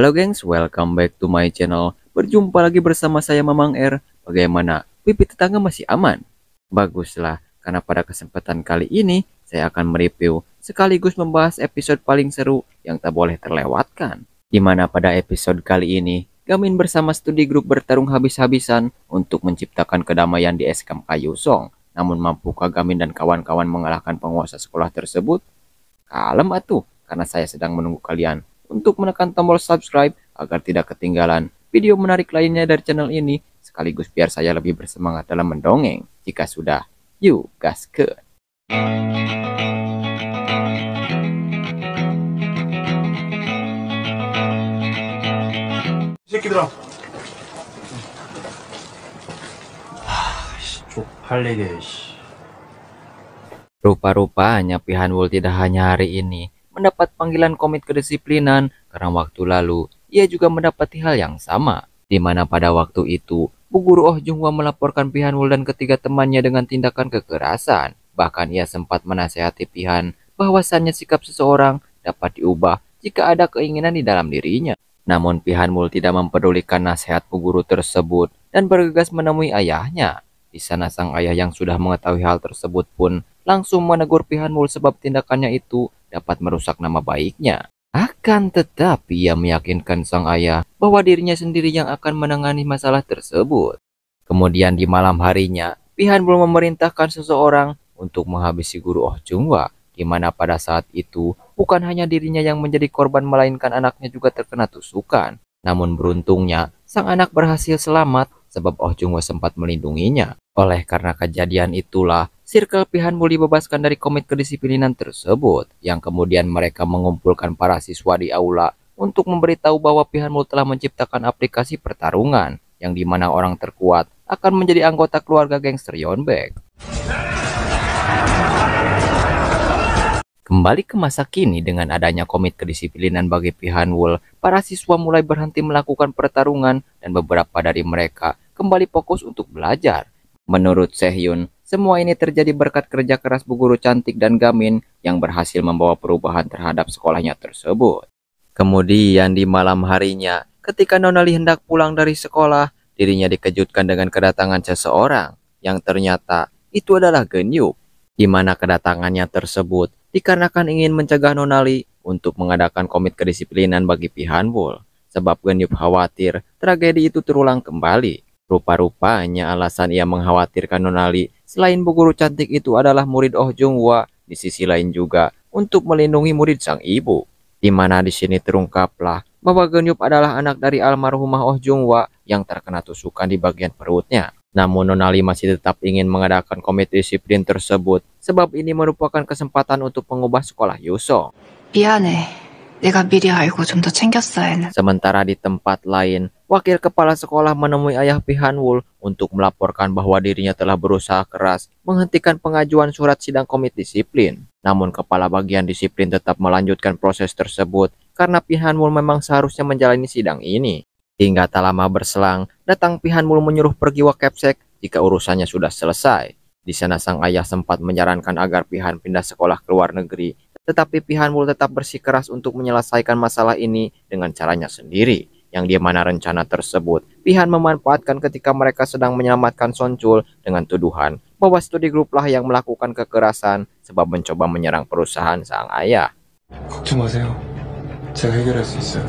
Halo gengs, welcome back to my channel. Berjumpa lagi bersama saya Mamang R. Bagaimana? Pipi tetangga masih aman? Baguslah, karena pada kesempatan kali ini saya akan mereview sekaligus membahas episode paling seru yang tak boleh terlewatkan. Dimana pada episode kali ini, Gamin bersama studi grup bertarung habis-habisan untuk menciptakan kedamaian di SKM Yusong. Namun mampukah Gamin dan kawan-kawan mengalahkan penguasa sekolah tersebut? Kalem atuh, karena saya sedang menunggu kalian untuk menekan tombol subscribe agar tidak ketinggalan video menarik lainnya dari channel ini, sekaligus biar saya lebih bersemangat dalam mendongeng. Jika sudah, yuk gaskeun. 새끼들아. 쪽팔리게. Rupa-rupanya Pihanwul tidak hanya hari ini mendapat panggilan komit kedisiplinan, karena waktu lalu ia juga mendapati hal yang sama, di mana pada waktu itu Bu Guru Oh Junghwa melaporkan Pihanwul dan ketiga temannya dengan tindakan kekerasan. Bahkan ia sempat menasehati Pihan bahwasannya sikap seseorang dapat diubah jika ada keinginan di dalam dirinya. Namun Pihanwul tidak mempedulikan nasihat Bu Guru tersebut dan bergegas menemui ayahnya. Di sana sang ayah yang sudah mengetahui hal tersebut pun langsung menegur Pihanwul sebab tindakannya itu dapat merusak nama baiknya. Akan tetapi ia meyakinkan sang ayah bahwa dirinya sendiri yang akan menangani masalah tersebut. Kemudian di malam harinya, Pihanwul memerintahkan seseorang untuk menghabisi Guru Oh Junghwa, di mana pada saat itu bukan hanya dirinya yang menjadi korban melainkan anaknya juga terkena tusukan. Namun beruntungnya sang anak berhasil selamat sebab Oh Junghwa sempat melindunginya. Oleh karena kejadian itulah, Circle Pihanwul dibebaskan dari komit kedisiplinan tersebut, yang kemudian mereka mengumpulkan para siswa di aula untuk memberitahu bahwa Pihanwul telah menciptakan aplikasi pertarungan, yang dimana orang terkuat akan menjadi anggota keluarga gangster Yeonbaek. Kembali ke masa kini dengan adanya komit kedisiplinan bagi Pihanwul, para siswa mulai berhenti melakukan pertarungan dan beberapa dari mereka kembali fokus untuk belajar. Menurut Sehyun, semua ini terjadi berkat kerja keras Bu Guru cantik dan Gamin yang berhasil membawa perubahan terhadap sekolahnya tersebut. Kemudian di malam harinya, ketika Nonali hendak pulang dari sekolah, dirinya dikejutkan dengan kedatangan seseorang yang ternyata itu adalah Genyup, di mana kedatangannya tersebut dikarenakan ingin mencegah Nonali untuk mengadakan komit kedisiplinan bagi Pihanwul, sebab Genyup khawatir tragedi itu terulang kembali. Rupa-rupanya alasan ia mengkhawatirkan Nonali selain Bu Guru cantik itu adalah murid Oh Junghwa, di sisi lain juga untuk melindungi murid sang ibu. Di mana di sini terungkaplah bahwa Genyup adalah anak dari almarhumah Oh Junghwa yang terkena tusukan di bagian perutnya. Namun Nonali masih tetap ingin mengadakan komite disiplin tersebut sebab ini merupakan kesempatan untuk mengubah sekolah Yusong. 미안해. 내가 미리 알고 좀 더 챙겼어야 했는데. Sementara di tempat lain, wakil kepala sekolah menemui ayah Pihanwul untuk melaporkan bahwa dirinya telah berusaha keras menghentikan pengajuan surat sidang komite disiplin. Namun kepala bagian disiplin tetap melanjutkan proses tersebut karena Pihanwul memang seharusnya menjalani sidang ini. Hingga tak lama berselang, datang Pihanwul menyuruh pergi Wakepsek jika urusannya sudah selesai. Di sana sang ayah sempat menyarankan agar Pihan pindah sekolah ke luar negeri, tetapi Pihanwul tetap bersikeras untuk menyelesaikan masalah ini dengan caranya sendiri, yang di mana rencana tersebut Pihan memanfaatkan ketika mereka sedang menyelamatkan Sonchul dengan tuduhan bahwa studi grup lah yang melakukan kekerasan sebab mencoba menyerang perusahaan sang ayah. 걱정 마세요. 제가 해결할 수 있어요.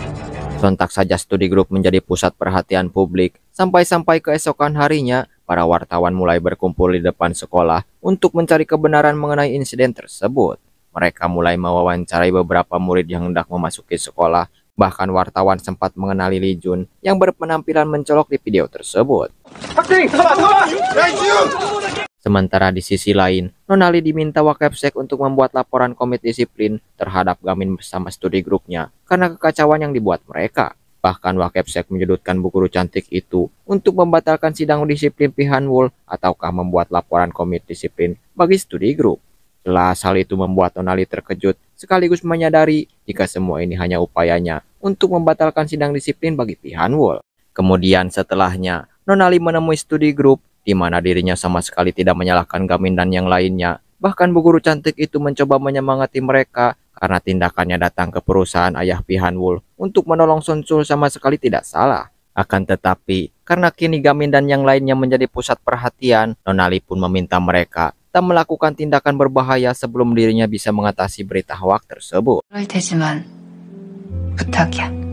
Sontak saja studi grup menjadi pusat perhatian publik, sampai-sampai keesokan harinya para wartawan mulai berkumpul di depan sekolah untuk mencari kebenaran mengenai insiden tersebut. Mereka mulai mewawancarai beberapa murid yang hendak memasuki sekolah, bahkan wartawan sempat mengenali Lee Jun yang berpenampilan mencolok di video tersebut. Sementara di sisi lain, Nonali diminta Wakepsek untuk membuat laporan komit disiplin terhadap Gamin bersama studi grupnya karena kekacauan yang dibuat mereka. Bahkan Wakepsek menyudutkan Bu Guru cantik itu untuk membatalkan sidang disiplin Pihanwul ataukah membuat laporan komit disiplin bagi studi grup. Jelas hal itu membuat Nonali terkejut sekaligus menyadari jika semua ini hanya upayanya untuk membatalkan sidang disiplin bagi Pihanwul. Kemudian setelahnya, Nonali menemui studi grup di mana dirinya sama sekali tidak menyalahkan Gamin dan yang lainnya. Bahkan Bu Guru cantik itu mencoba menyemangati mereka karena tindakannya datang ke perusahaan ayah Pihanwul untuk menolong Sunsul sama sekali tidak salah. Akan tetapi, karena kini Gamin dan yang lainnya menjadi pusat perhatian, Nonali pun meminta mereka tak melakukan tindakan berbahaya sebelum dirinya bisa mengatasi berita hoak tersebut. 그럴 테지만 부탁이야.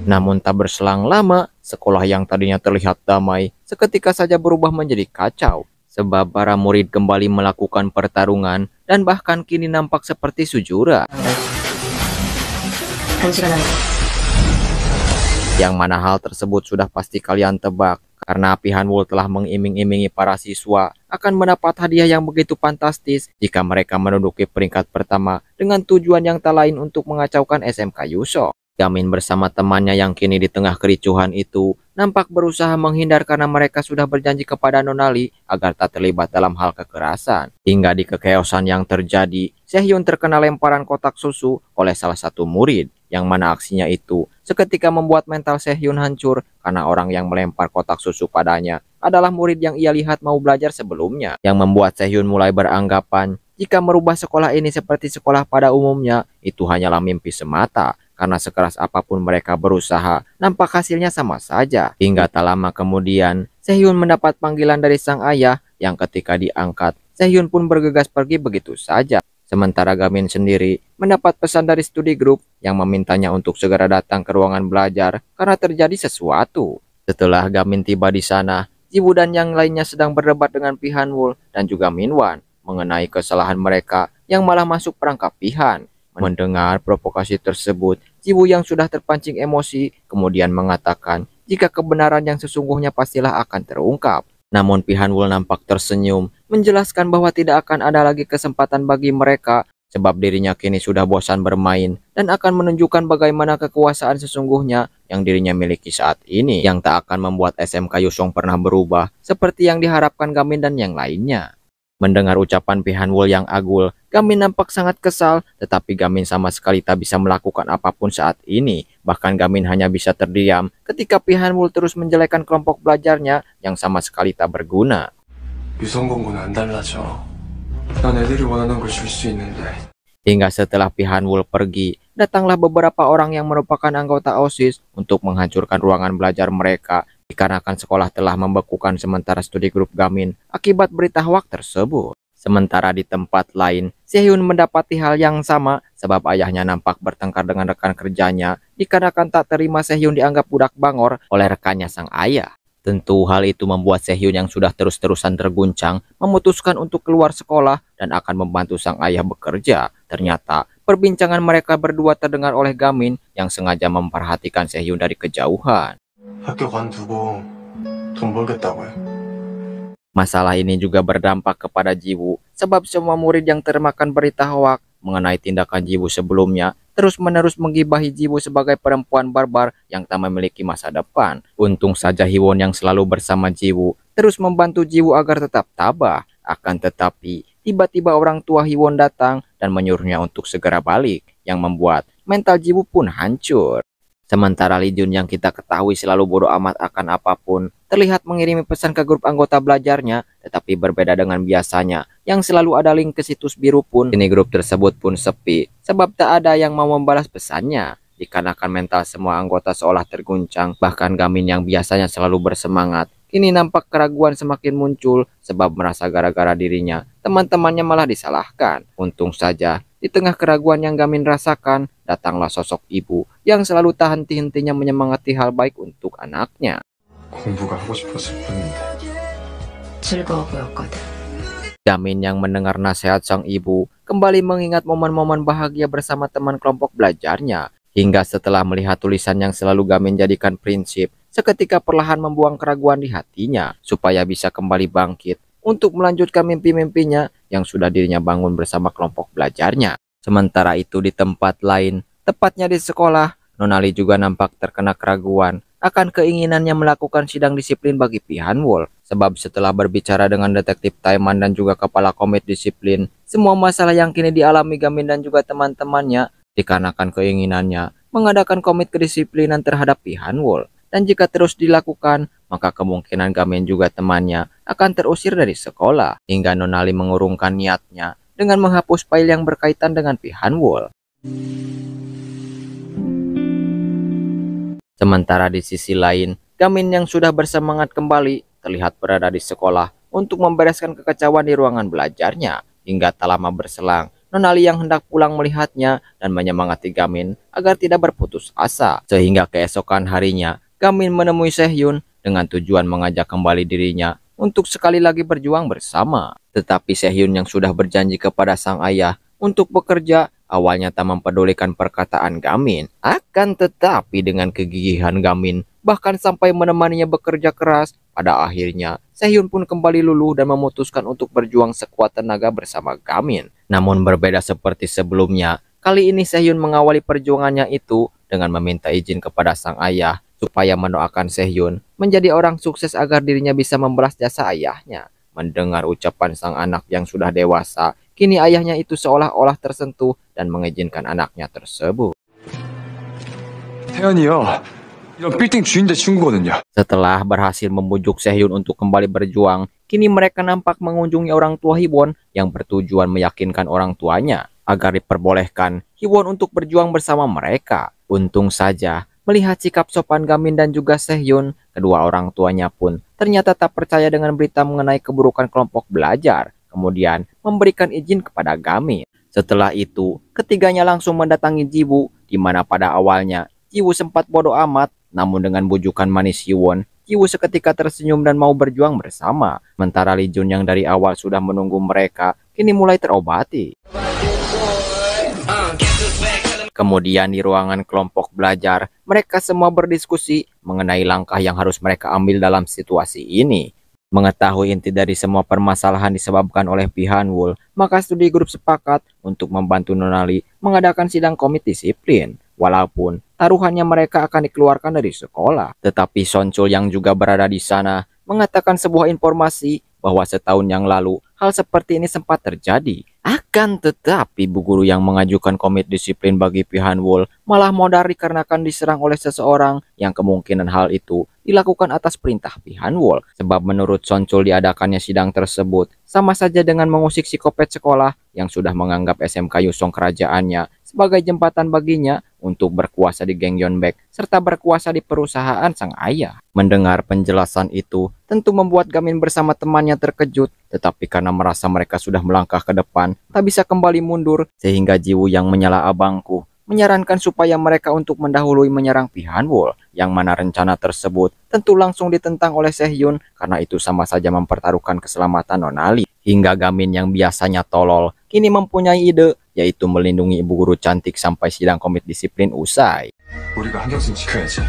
Namun tak berselang lama, sekolah yang tadinya terlihat damai seketika saja berubah menjadi kacau. Sebab para murid kembali melakukan pertarungan dan bahkan kini nampak seperti sujura. Yang mana hal tersebut sudah pasti kalian tebak, karena Pihanwul telah mengiming-imingi para siswa akan mendapat hadiah yang begitu fantastis jika mereka menduduki peringkat pertama dengan tujuan yang tak lain untuk mengacaukan SMK Yusok. Gamin bersama temannya yang kini di tengah kericuhan itu nampak berusaha menghindar karena mereka sudah berjanji kepada Nonali agar tak terlibat dalam hal kekerasan. Hingga di kekeosan yang terjadi, Sehyun terkena lemparan kotak susu oleh salah satu murid, yang mana aksinya itu seketika membuat mental Sehyun hancur karena orang yang melempar kotak susu padanya adalah murid yang ia lihat mau belajar sebelumnya, yang membuat Sehyun mulai beranggapan jika merubah sekolah ini seperti sekolah pada umumnya itu hanyalah mimpi semata. Karena sekeras apapun mereka berusaha, nampak hasilnya sama saja. Hingga tak lama kemudian, Sehyun mendapat panggilan dari sang ayah yang ketika diangkat, Sehyun pun bergegas pergi begitu saja. Sementara Gamin sendiri mendapat pesan dari studi grup yang memintanya untuk segera datang ke ruangan belajar karena terjadi sesuatu. Setelah Gamin tiba di sana, Jiwoo dan yang lainnya sedang berdebat dengan Pihanwul dan juga Minwan mengenai kesalahan mereka yang malah masuk perangkap Pihan. Mendengar provokasi tersebut, Jiwoo yang sudah terpancing emosi kemudian mengatakan jika kebenaran yang sesungguhnya pastilah akan terungkap. Namun Pihanwul nampak tersenyum, menjelaskan bahwa tidak akan ada lagi kesempatan bagi mereka sebab dirinya kini sudah bosan bermain dan akan menunjukkan bagaimana kekuasaan sesungguhnya yang dirinya miliki saat ini, yang tak akan membuat SMK Yusong pernah berubah seperti yang diharapkan Gamin dan yang lainnya. Mendengar ucapan Pihanwul yang agul, Gamin nampak sangat kesal, tetapi Gamin sama sekali tak bisa melakukan apapun saat ini. Bahkan Gamin hanya bisa terdiam ketika Pihanwul terus menjelekkan kelompok belajarnya yang sama sekali tak berguna. 유성공고는 안 달라져. 난 애들이 원하는 걸 줄 수 있는데. Hingga setelah Pihanwul pergi, datanglah beberapa orang yang merupakan anggota OSIS untuk menghancurkan ruangan belajar mereka. Dikarenakan sekolah telah membekukan sementara studi grup Gamin akibat berita hoak tersebut. Sementara di tempat lain, Sehyun mendapati hal yang sama sebab ayahnya nampak bertengkar dengan rekan kerjanya dikarenakan tak terima Sehyun dianggap budak bangor oleh rekannya sang ayah. Tentu hal itu membuat Sehyun yang sudah terus-terusan terguncang memutuskan untuk keluar sekolah dan akan membantu sang ayah bekerja. Ternyata perbincangan mereka berdua terdengar oleh Gamin yang sengaja memperhatikan Sehyun dari kejauhan. 학교 관두고 돈 벌겠다고요. Masalah ini juga berdampak kepada Jiwoo sebab semua murid yang termakan berita hoak mengenai tindakan Jiwoo sebelumnya terus-menerus menggibahi Jiwoo sebagai perempuan barbar yang tak memiliki masa depan. Untung saja Hiwon yang selalu bersama Jiwoo terus membantu Jiwoo agar tetap tabah. Akan tetapi tiba-tiba orang tua Hiwon datang dan menyuruhnya untuk segera balik, yang membuat mental Jiwoo pun hancur. Sementara Lee Jun yang kita ketahui selalu bodoh amat akan apapun, terlihat mengirimi pesan ke grup anggota belajarnya, tetapi berbeda dengan biasanya, yang selalu ada link ke situs biru pun, kini grup tersebut pun sepi, sebab tak ada yang mau membalas pesannya. Dikarenakan mental semua anggota seolah terguncang, bahkan Gamin yang biasanya selalu bersemangat, kini nampak keraguan semakin muncul, sebab merasa gara-gara dirinya, teman-temannya malah disalahkan. Untung saja, di tengah keraguan yang Gamin rasakan, datanglah sosok ibu yang selalu tak henti-hentinya menyemangati hal baik untuk anaknya. 공부가 하고 싶었을 뿐인데. 즐거워 보였거든. Gamin yang mendengar nasihat sang ibu kembali mengingat momen-momen bahagia bersama teman kelompok belajarnya. Hingga setelah melihat tulisan yang selalu Gamin jadikan prinsip, seketika perlahan membuang keraguan di hatinya supaya bisa kembali bangkit untuk melanjutkan mimpi-mimpinya yang sudah dirinya bangun bersama kelompok belajarnya. Sementara itu di tempat lain, tepatnya di sekolah, Nonali juga nampak terkena keraguan akan keinginannya melakukan sidang disiplin bagi Pihanwul. Sebab setelah berbicara dengan detektif Taiman dan juga kepala komit disiplin, semua masalah yang kini dialami Gamin dan juga teman-temannya dikarenakan keinginannya mengadakan komit kedisiplinan terhadap Pihanwul. Dan jika terus dilakukan, maka kemungkinan Gamin juga temannya akan terusir dari sekolah. Hingga Nonali mengurungkan niatnya dengan menghapus file yang berkaitan dengan Pihanwul. Sementara di sisi lain, Gamin yang sudah bersemangat kembali terlihat berada di sekolah untuk membereskan kekacauan di ruangan belajarnya. Hingga tak lama berselang, Nonali yang hendak pulang melihatnya dan menyemangati Gamin agar tidak berputus asa. Sehingga keesokan harinya, Gamin menemui Sehyun dengan tujuan mengajak kembali dirinya untuk sekali lagi berjuang bersama. Tetapi Sehyun yang sudah berjanji kepada sang ayah untuk bekerja awalnya tak mempedulikan perkataan Gamin. Akan tetapi dengan kegigihan Gamin bahkan sampai menemaninya bekerja keras, pada akhirnya Sehyun pun kembali luluh dan memutuskan untuk berjuang sekuat tenaga bersama Gamin. Namun berbeda seperti sebelumnya, kali ini Sehyun mengawali perjuangannya itu dengan meminta izin kepada sang ayah supaya mendoakan Sehyun menjadi orang sukses agar dirinya bisa membalas jasa ayahnya. Mendengar ucapan sang anak yang sudah dewasa, kini ayahnya itu seolah-olah tersentuh dan mengizinkan anaknya tersebut. 태연이요. 이런 빌딩 주인들 친구거든요. Setelah berhasil membujuk Sehyun untuk kembali berjuang, kini mereka nampak mengunjungi orang tua Hiwon yang bertujuan meyakinkan orang tuanya agar diperbolehkan Hiwon untuk berjuang bersama mereka. Untung saja, melihat sikap sopan Gamin dan juga Sehyun, kedua orang tuanya pun ternyata tak percaya dengan berita mengenai keburukan kelompok belajar. Kemudian memberikan izin kepada Gamin. Setelah itu, ketiganya langsung mendatangi Jiwoo, di mana pada awalnya Jiwoo sempat bodoh amat, namun dengan bujukan manis Hiwon, Jiwoo seketika tersenyum dan mau berjuang bersama. Sementara Lee Jun yang dari awal sudah menunggu mereka, kini mulai terobati. Kemudian di ruangan kelompok belajar, mereka semua berdiskusi mengenai langkah yang harus mereka ambil dalam situasi ini. Mengetahui inti dari semua permasalahan disebabkan oleh Pihanwul, maka studi grup sepakat untuk membantu Nonali mengadakan sidang komite disiplin. Walaupun taruhannya mereka akan dikeluarkan dari sekolah. Tetapi Sonchul yang juga berada di sana mengatakan sebuah informasi bahwa setahun yang lalu hal seperti ini sempat terjadi. Akan tetapi bu guru yang mengajukan komite disiplin bagi Pihanwul malah modar dikarenakan diserang oleh seseorang yang kemungkinan hal itu dilakukan atas perintah Pihanwul. Sebab menurut Sonchul diadakannya sidang tersebut sama saja dengan mengusik psikopat sekolah yang sudah menganggap SMK Yusong kerajaannya sebagai jembatan baginya untuk berkuasa di geng Yeonbaek serta berkuasa di perusahaan sang ayah. Mendengar penjelasan itu tentu membuat Gamin bersama temannya terkejut, tetapi karena merasa mereka sudah melangkah ke depan, tak bisa kembali mundur, sehingga Jiwoo yang menyela abangku menyarankan supaya mereka untuk mendahului menyerang Pihanwul, yang mana rencana tersebut tentu langsung ditentang oleh Sehyun karena itu sama saja mempertaruhkan keselamatan Nonali. Hingga Gamin yang biasanya tolol kini mempunyai ide, yaitu melindungi ibu guru cantik sampai sidang komite disiplin usai. 우리가 한경승 지켜야지.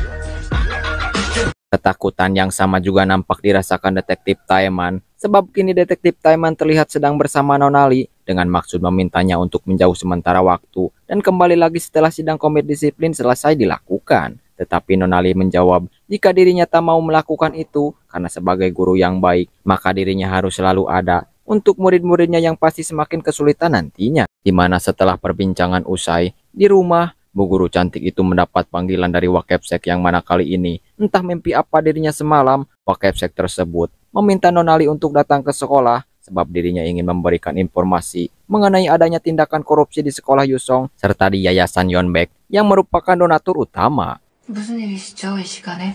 Ketakutan yang sama juga nampak dirasakan detektif Taeman, sebab kini detektif Taeman terlihat sedang bersama Nonali dengan maksud memintanya untuk menjauh sementara waktu dan kembali lagi setelah sidang komite disiplin selesai dilakukan. Tetapi Nonali menjawab jika dirinya tak mau melakukan itu karena sebagai guru yang baik, maka dirinya harus selalu ada untuk murid-muridnya yang pasti semakin kesulitan nantinya. Dimana setelah perbincangan usai, di rumah, bu guru cantik itu mendapat panggilan dari Wakepsek yang mana kali ini entah mimpi apa dirinya semalam. Wakepsek tersebut meminta Nonali untuk datang ke sekolah sebab dirinya ingin memberikan informasi mengenai adanya tindakan korupsi di sekolah Yusong serta di Yayasan Yeonbaek yang merupakan donatur utama. 무슨 일이시죠, 이 시간에?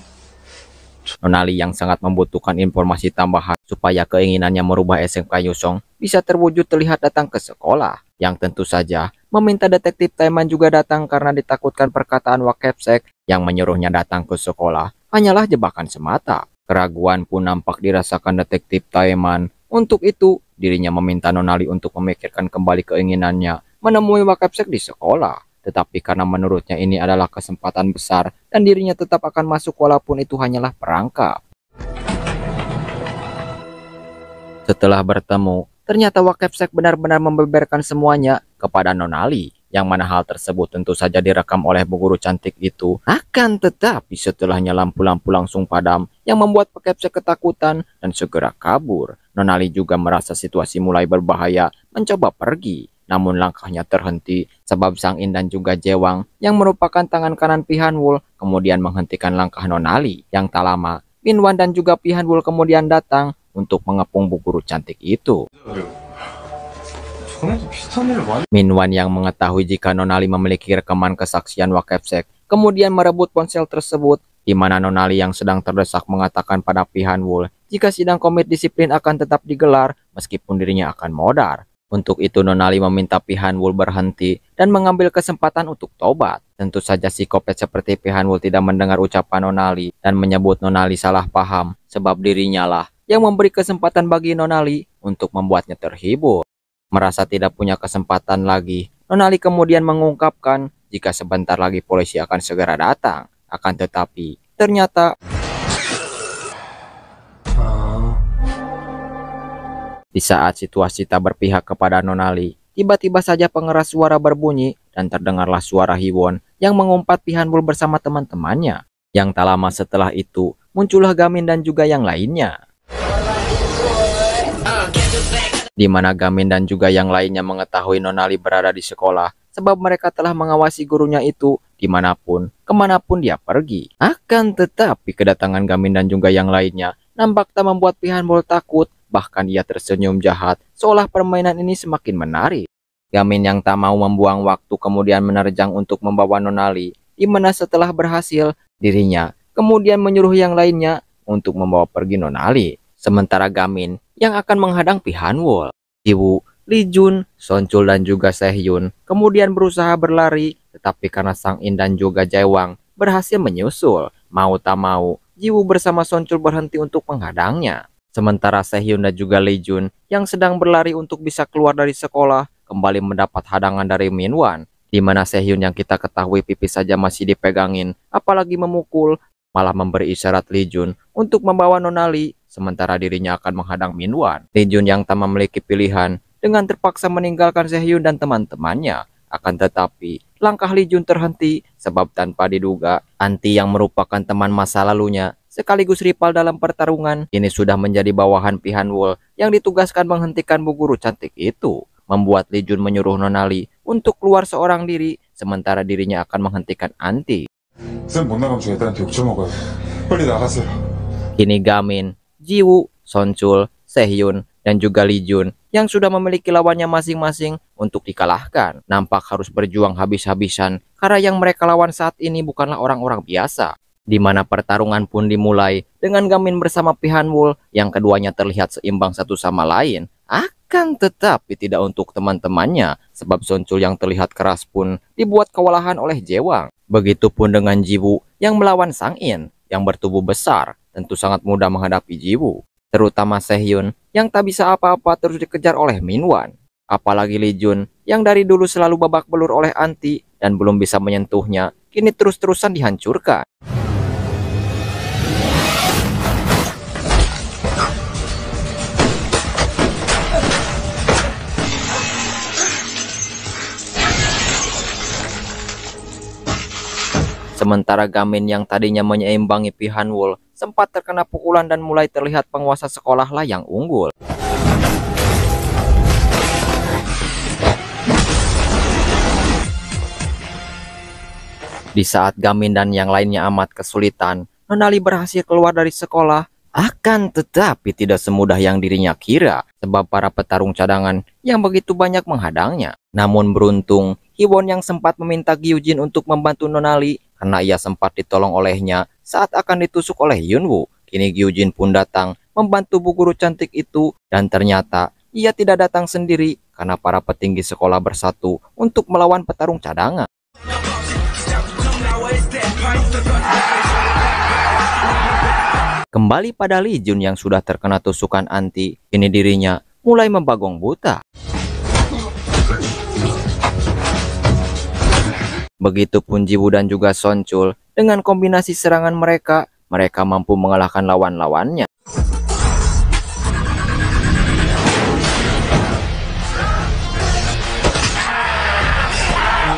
Nonali yang sangat membutuhkan informasi tambahan supaya keinginannya merubah SMK Yusong bisa terwujud terlihat datang ke sekolah, yang tentu saja meminta detektif Taeman juga datang karena ditakutkan perkataan Wakepsek yang menyuruhnya datang ke sekolah hanyalah jebakan semata. Keraguan pun nampak dirasakan detektif Taeman. Untuk itu, dirinya meminta Nonali untuk memikirkan kembali keinginannya menemui Wakepsek di sekolah. Tetapi karena menurutnya ini adalah kesempatan besar dan dirinya tetap akan masuk walaupun itu hanyalah perangkap. Setelah bertemu, ternyata Wakepsek benar-benar membeberkan semuanya kepada Nonali, yang mana hal tersebut tentu saja direkam oleh bu guru cantik itu. Akan tetapi setelahnya lampu-lampu langsung padam yang membuat Wakepsek ketakutan dan segera kabur. Nonali juga merasa situasi mulai berbahaya, mencoba pergi. Namun langkahnya terhenti sebab Sang In dan juga Jewang yang merupakan tangan kanan Pihanwul kemudian menghentikan langkah Nonali. Yang tak lama, Minwan dan juga Pihanwul kemudian datang untuk mengepung bu guru cantik itu. 전에도 비슷한 일을 많이. Minwan yang mengetahui jika Nonali memiliki rekaman kesaksian Wakepsek kemudian merebut ponsel tersebut, di mana Nonali yang sedang terdesak mengatakan pada Pihanwul jika sidang komit disiplin akan tetap digelar meskipun dirinya akan modar. Untuk itu Nonali meminta Pihanwul berhenti dan mengambil kesempatan untuk tobat. Tentu saja psikopat seperti Pihanwul tidak mendengar ucapan Nonali dan menyebut Nonali salah paham sebab dirinya lah yang memberi kesempatan bagi Nonali untuk membuatnya terhibur. Merasa tidak punya kesempatan lagi, Nonali kemudian mengungkapkan jika sebentar lagi polisi akan segera datang. Akan tetapi ternyata di saat situasi tak berpihak kepada Nonali, tiba-tiba saja pengeras suara berbunyi dan terdengarlah suara Hiwon yang mengumpat Pihanwul bersama teman-temannya. Yang tak lama setelah itu, muncullah Gamin dan juga yang lainnya. Di mana Gamin dan juga yang lainnya mengetahui Nonali berada di sekolah, sebab mereka telah mengawasi gurunya itu dimanapun, kemanapun dia pergi. Akan tetapi kedatangan Gamin dan juga yang lainnya nampak tak membuat Pihanwul takut. Bahkan ia tersenyum jahat, seolah permainan ini semakin menarik. Gamin yang tak mau membuang waktu kemudian menerjang untuk membawa Nonali, di mana setelah berhasil, dirinya kemudian menyuruh yang lainnya untuk membawa pergi Nonali. Sementara Gamin yang akan menghadang Pihanwul, Jiwoo, Lee Jun, Sonchul dan juga Sehyun kemudian berusaha berlari, tetapi karena Sang In dan juga Jaewang berhasil menyusul, mau tak mau, Jiwoo bersama Sonchul berhenti untuk menghadangnya. Sementara Sehyun dan juga Lee Jun yang sedang berlari untuk bisa keluar dari sekolah kembali mendapat hadangan dari Minwan, di mana Sehyun yang kita ketahui pipi saja masih dipegangin, apalagi memukul, malah memberi isyarat Lee Jun untuk membawa Nonali, sementara dirinya akan menghadang Minwan. Lee Jun yang tak memiliki pilihan dengan terpaksa meninggalkan Sehyun dan teman-temannya. Akan tetapi langkah Lee Jun terhenti sebab tanpa diduga Anti yang merupakan teman masa lalunya sekaligus rival dalam pertarungan ini sudah menjadi bawahan Pihanwul yang ditugaskan menghentikan bu guru cantik itu, membuat Lee Jun menyuruh Nonali untuk keluar seorang diri sementara dirinya akan menghentikan Anti. Kini Gamin, Jiwoo, Sonchul, Sehyun dan juga Lee Jun yang sudah memiliki lawannya masing-masing untuk dikalahkan nampak harus berjuang habis-habisan karena yang mereka lawan saat ini bukanlah orang-orang biasa. Di mana pertarungan pun dimulai dengan Gamin bersama Pihanwul yang keduanya terlihat seimbang satu sama lain. Akan tetapi tidak untuk teman-temannya sebab Sonchul yang terlihat keras pun dibuat kewalahan oleh Jaewang. Begitupun dengan Jiwoo yang melawan Sang In yang bertubuh besar, tentu sangat mudah menghadapi Jiwoo. Terutama Sehyun yang tak bisa apa-apa terus dikejar oleh Minwan. Apalagi Lee Jun yang dari dulu selalu babak belur oleh Anti dan belum bisa menyentuhnya, kini terus-terusan dihancurkan. Sementara Gamin yang tadinya menyeimbangi Pihanwul sempat terkena pukulan dan mulai terlihat penguasa sekolah lah yang unggul. Di saat Gamin dan yang lainnya amat kesulitan, Nonali berhasil keluar dari sekolah. Akan tetapi tidak semudah yang dirinya kira, sebab para petarung cadangan yang begitu banyak menghadangnya. Namun beruntung, Hiwon yang sempat meminta Gyujin untuk membantu Nonali karena ia sempat ditolong olehnya saat akan ditusuk oleh Yunwoo. Kini Gyujin pun datang membantu bu guru cantik itu dan ternyata ia tidak datang sendiri karena para petinggi sekolah bersatu untuk melawan petarung cadangan. Kembali pada Lee Jun yang sudah terkena tusukan Anti, kini dirinya mulai membagong buta. Begitupun Jiwoo dan juga Sonchul, dengan kombinasi serangan mereka mampu mengalahkan lawan-lawannya.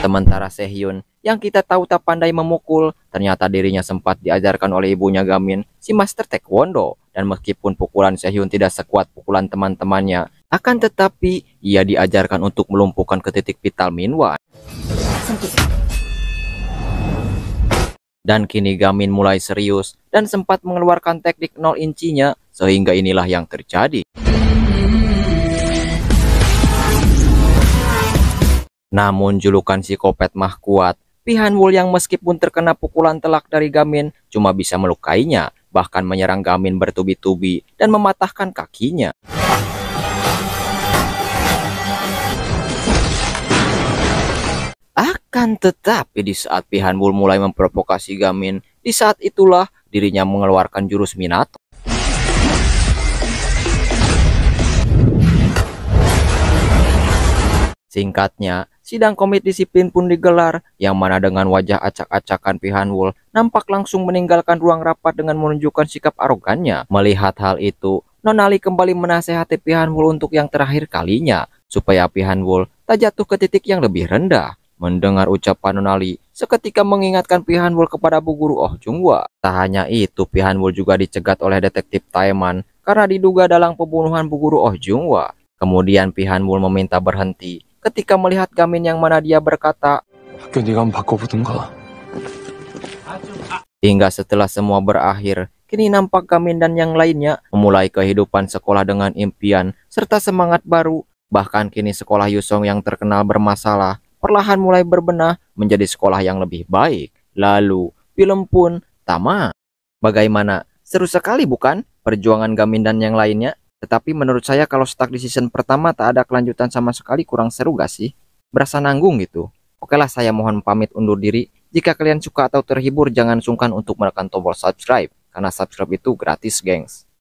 Sementara Sehyun yang kita tahu tak pandai memukul, ternyata dirinya sempat diajarkan oleh ibunya Gamin, si Master Taekwondo. Dan meskipun pukulan Sehyun tidak sekuat pukulan teman-temannya, akan tetapi ia diajarkan untuk melumpuhkan ke titik vital Minwan. Dan kini Gamin mulai serius dan sempat mengeluarkan teknik 0 incinya, sehingga inilah yang terjadi. Namun julukan psikopat mah kuat. Pihanwul yang meskipun terkena pukulan telak dari Gamin cuma bisa melukainya, bahkan menyerang Gamin bertubi-tubi dan mematahkan kakinya. Akan tetapi di saat Pihanwul mulai memprovokasi Gamin, di saat itulah dirinya mengeluarkan jurus Minato. Singkatnya, sidang komit disiplin pun digelar, yang mana dengan wajah acak-acakan Pihanwul nampak langsung meninggalkan ruang rapat dengan menunjukkan sikap arogannya. Melihat hal itu, Nonali kembali menasehati Pihanwul untuk yang terakhir kalinya, supaya Pihanwul tak jatuh ke titik yang lebih rendah. Mendengar ucapan Nonali, seketika mengingatkan Pihanwul kepada Bu Guru Oh Junghwa. Tak hanya itu, Pihanwul juga dicegat oleh detektif Taeman karena diduga dalam pembunuhan Bu Guru Oh Junghwa. Kemudian Pihanwul meminta berhenti ketika melihat Gamin yang mana dia berkata, 학교 네가 한번 바꿔보든가. hingga setelah semua berakhir, kini nampak Gamin dan yang lainnya memulai kehidupan sekolah dengan impian serta semangat baru. Bahkan kini sekolah Yusong yang terkenal bermasalah perlahan mulai berbenah menjadi sekolah yang lebih baik. Lalu, film pun tamat. Bagaimana? Seru sekali bukan? Perjuangan Gamin dan yang lainnya. Tetapi menurut saya kalau stuck di season pertama tak ada kelanjutan sama sekali, kurang seru gak sih? Berasa nanggung gitu. Oke lah, saya mohon pamit undur diri. Jika kalian suka atau terhibur, jangan sungkan untuk menekan tombol subscribe. Karena subscribe itu gratis, gengs.